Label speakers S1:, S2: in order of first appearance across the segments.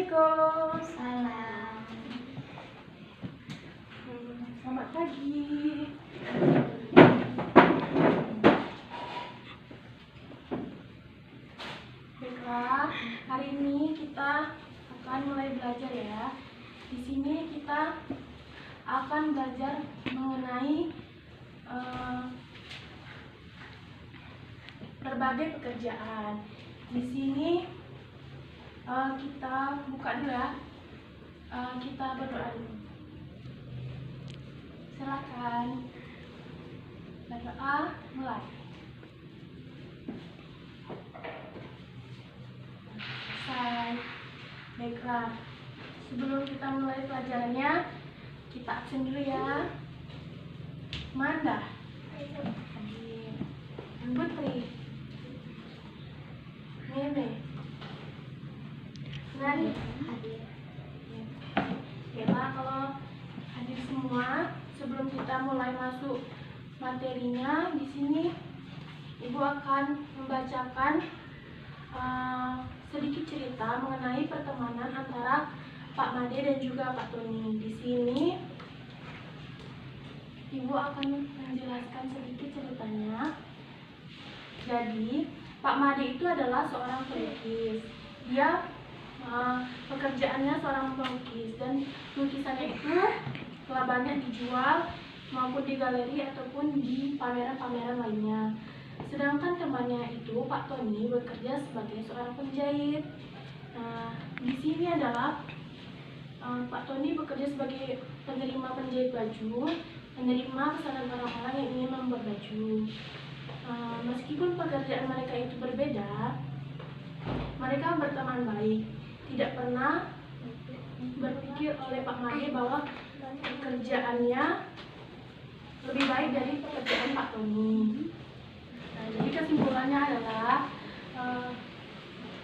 S1: Assalamualaikum.
S2: Salam.
S1: Selamat pagi. Baiklah, hari ini kita akan mulai belajar ya. Di sini kita akan belajar mengenai berbagai pekerjaan. Di sini kita buka dulu ya. Kita berdoa dulu. Silakan berdoa, mulai. Selesai. Baiklah, sebelum kita mulai pelajarannya, kita absen dulu ya. Manda, Hadir, Putri, Nene, Nani,
S2: Hadir.
S1: Baiklah, kalau hadir semua, sebelum kita mulai masuk materinya, di sini Ibu akan membacakan sedikit cerita mengenai pertemanan antara Pak Made dan juga Pak Tony. Di sini Ibu akan menjelaskan sedikit ceritanya. Jadi, Pak Made itu adalah seorang pelukis. Dia pekerjaannya seorang pelukis dan lukisannya itu telah banyak dijual maupun di galeri ataupun di pameran-pameran lainnya. Sedangkan temannya itu Pak Tony bekerja sebagai seorang penjahit. Di sini adalah Pak Tony bekerja sebagai penerima penjahit baju, menerima pesanan orang-orang yang ingin membuat baju. Meskipun pekerjaan mereka itu berbeda, mereka berteman baik. Tidak pernah berpikir oleh Pak Made bahwa pekerjaannya lebih baik dari pekerjaan Pak Tony. Jadi kesimpulannya adalah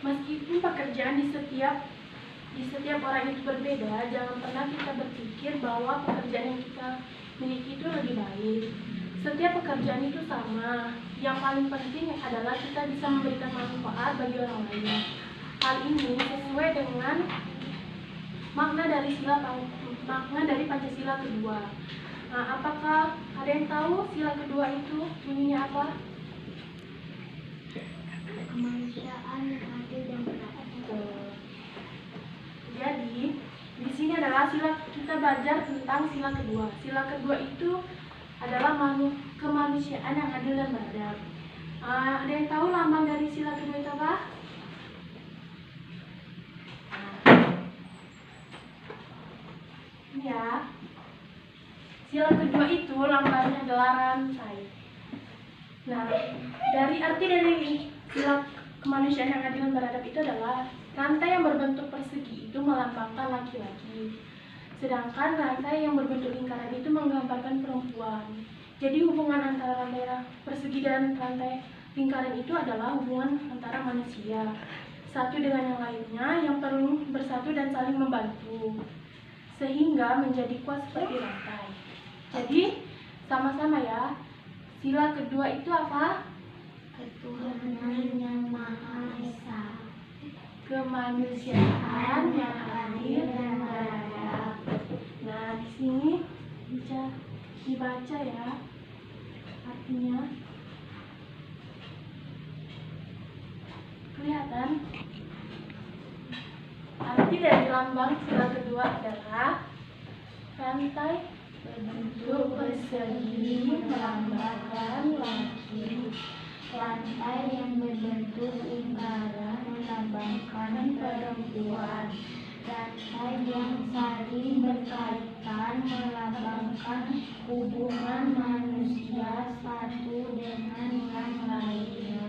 S1: meskipun pekerjaan di setiap orang itu berbeda, jangan pernah kita berpikir bahwa pekerjaan yang kita miliki itu lebih baik. Setiap pekerjaan itu sama. Yang paling penting adalah kita bisa memberikan manfaat bagi orang lain. Hal ini sesuai dengan makna dari Pancasila kedua. Apakah ada yang tahu sila kedua itu bunyinya apa?
S2: Kemanusiaan yang adil dan beradab.
S1: Jadi, di sini adalah kita belajar tentang sila kedua. Sila kedua itu adalah kemanusiaan yang adil dan beradab. Ada yang tahu lambang dari sila kedua itu apa? Ya, sila kedua itu lambangnya adalah rantai. Nah, dari sila kemanusiaan yang adil dan beradab itu adalah rantai yang berbentuk persegi itu melambangkan laki-laki, sedangkan rantai yang berbentuk lingkaran itu menggambarkan perempuan. Jadi hubungan antara rantai persegi dan rantai lingkaran itu adalah hubungan antara manusia satu dengan yang lainnya yang perlu bersatu dan saling membantu sehingga menjadi kuat seperti rantai. Jadi sama-sama ya, sila kedua itu apa?
S2: Ketuhanan yang Maha Esa.
S1: Kemanusiaan yang adil dan beradab. Nah, di sini bisa dibaca ya artinya. Kelihatan? Arti dari lambang sila kedua adalah rantai berbentuk persegi melambangkan laki,
S2: Rantai yang berbentuk lingkaran melambangkan perempuan. Rantai yang saling berkaitan melambangkan hubungan manusia satu dengan yang lainnya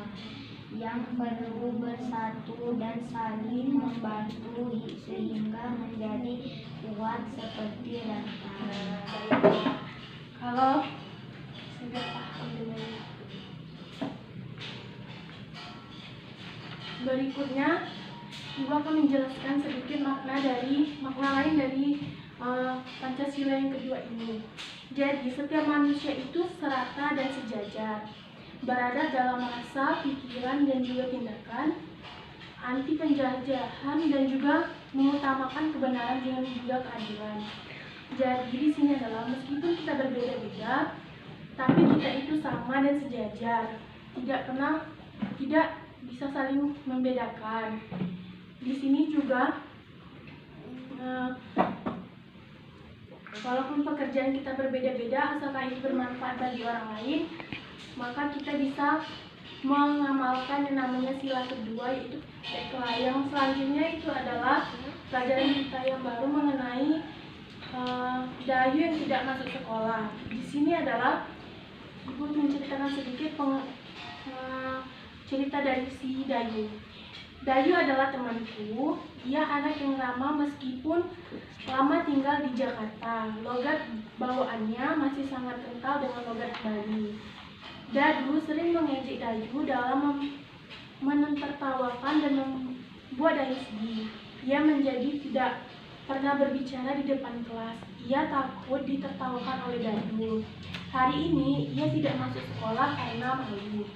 S2: yang perlu bersatu dan saling membantu sehingga menjadi kuat seperti rantai.
S1: Kalau sudah paham dengan berikutnya, Ibu akan menjelaskan sedikit makna lain dari Pancasila yang kedua ini. Jadi, setiap manusia itu serata dan sejajar, berada dalam rasa, pikiran, dan juga tindakan, anti penjajahan dan juga mengutamakan kebenaran dengan juga keadilan. Jadi di sini adalah meskipun kita berbeda-beda, tapi kita itu sama dan sejajar. Tidak bisa saling membedakan. Di sini juga walaupun pekerjaan kita berbeda-beda, asalkan itu bermanfaat bagi orang lain, maka kita bisa mengamalkan yang namanya sila kedua, yaitu yang selanjutnya itu adalah pelajaran kita yang baru mengenai Dayu yang tidak masuk sekolah. Di sini adalah Ibu menceritakan sedikit cerita dari si Dayu. Dayu adalah temanku. Ia anak yang ramah meskipun lama tinggal di Jakarta. Logat bawaannya masih sangat kental dengan logat Bali. Dadu sering mengejek Dayu dalam menertawakan dan membuat Dayu sedih. Ia menjadi tidak pernah berbicara di depan kelas. Ia takut ditertawakan oleh Dadu. Hari ini ia tidak masuk sekolah karena malu.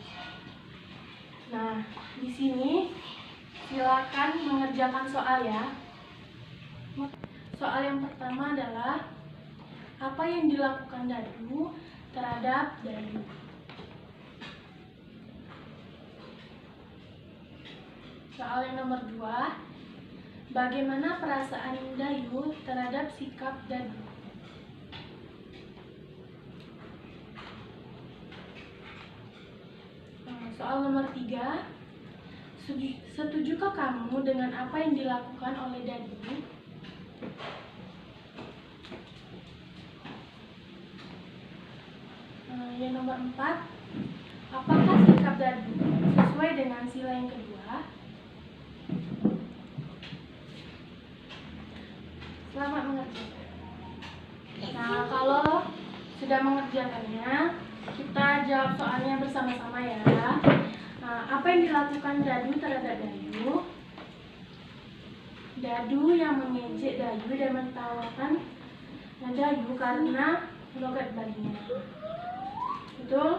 S1: Nah, di sini silakan mengerjakan soal ya. Soal yang pertama adalah apa yang dilakukan Dadu terhadap Dayu? Soal yang nomor 2, bagaimana perasaan Dayu terhadap sikap Dadu? Soal nomor 3, setujukah kamu dengan apa yang dilakukan oleh Dadu? Yang nomor 4, apakah sikap Dadu sesuai dengan sila yang kedua? Selamat mengerjakan. Nah, kalau sudah mengerjakannya, kita jawab soalnya bersama-sama ya. Nah, apa yang dilakukan Dadu terhadap Dayu? Dadu yang mengejek Dayu dan menertawakan Dayu karena logat Balinya. Betul?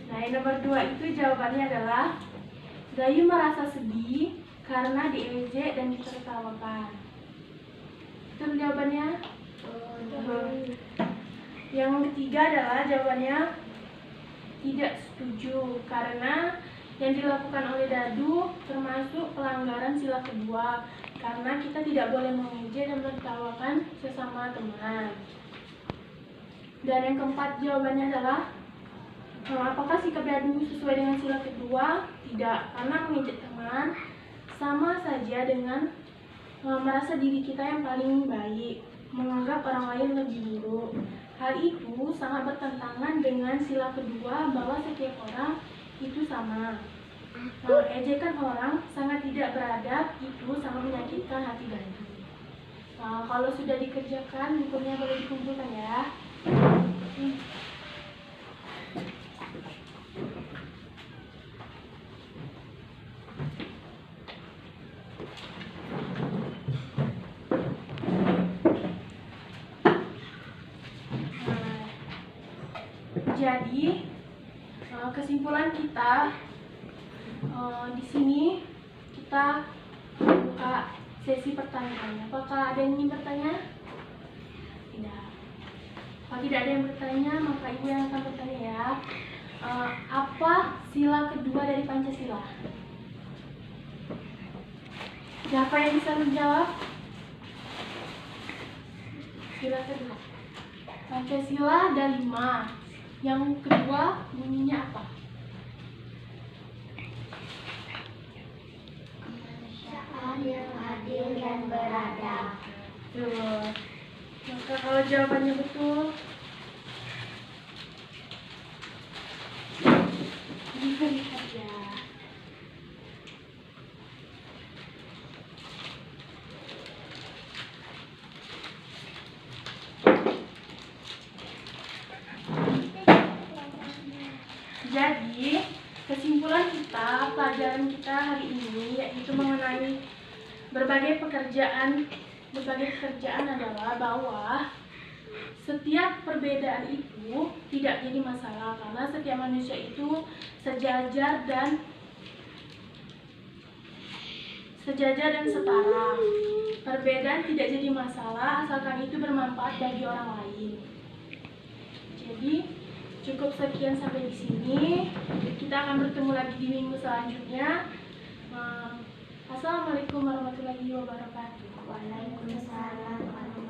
S1: Nah, yang nomor 2 itu jawabannya adalah Dayu merasa sedih karena diejek dan ditertawakan. Betul jawabannya? Yang ketiga adalah jawabannya tidak setuju karena yang dilakukan oleh Dadu termasuk pelanggaran sila kedua, karena kita tidak boleh mengejek dan menertawakan sesama teman. Dan yang keempat jawabannya adalah apakah sikap Dadu sesuai dengan sila kedua? Tidak, karena mengejek teman sama saja dengan merasa diri kita yang paling baik, menganggap orang lain lebih buruk. Hal itu sangat bertentangan dengan sila kedua bahwa setiap orang itu sama. Ejekan orang sangat tidak beradab itu sangat menyakitkan hati Dadu. Kalau sudah dikerjakan, bukunya boleh dikumpulkan ya. Jadi kesimpulan kita di sini kita buka sesi pertanyaan. Apakah ada yang ingin bertanya? Tidak. Kalau tidak ada yang bertanya, maka ibu yang akan bertanya ya. Apa sila kedua dari Pancasila? Siapa yang bisa menjawab? Sila kedua. Pancasila ada 5. Yang kedua bunyinya apa?
S2: Kemanusiaan yang adil dan beradab.
S1: Tuh. Maka kalau jawabannya betul, diberi hadiah. Jadi, kesimpulan kita, pelajaran kita hari ini yaitu mengenai berbagai pekerjaan adalah bahwa setiap perbedaan itu tidak jadi masalah karena setiap manusia itu sejajar dan sejajar dan setara. Perbedaan tidak jadi masalah asalkan itu bermanfaat bagi orang lain. Jadi cukup sekian sampai di sini. Kita akan bertemu lagi di minggu selanjutnya. Assalamualaikum warahmatullahi wabarakatuh.
S2: Waalaikumsalam warahmatullahi wabarakatuh.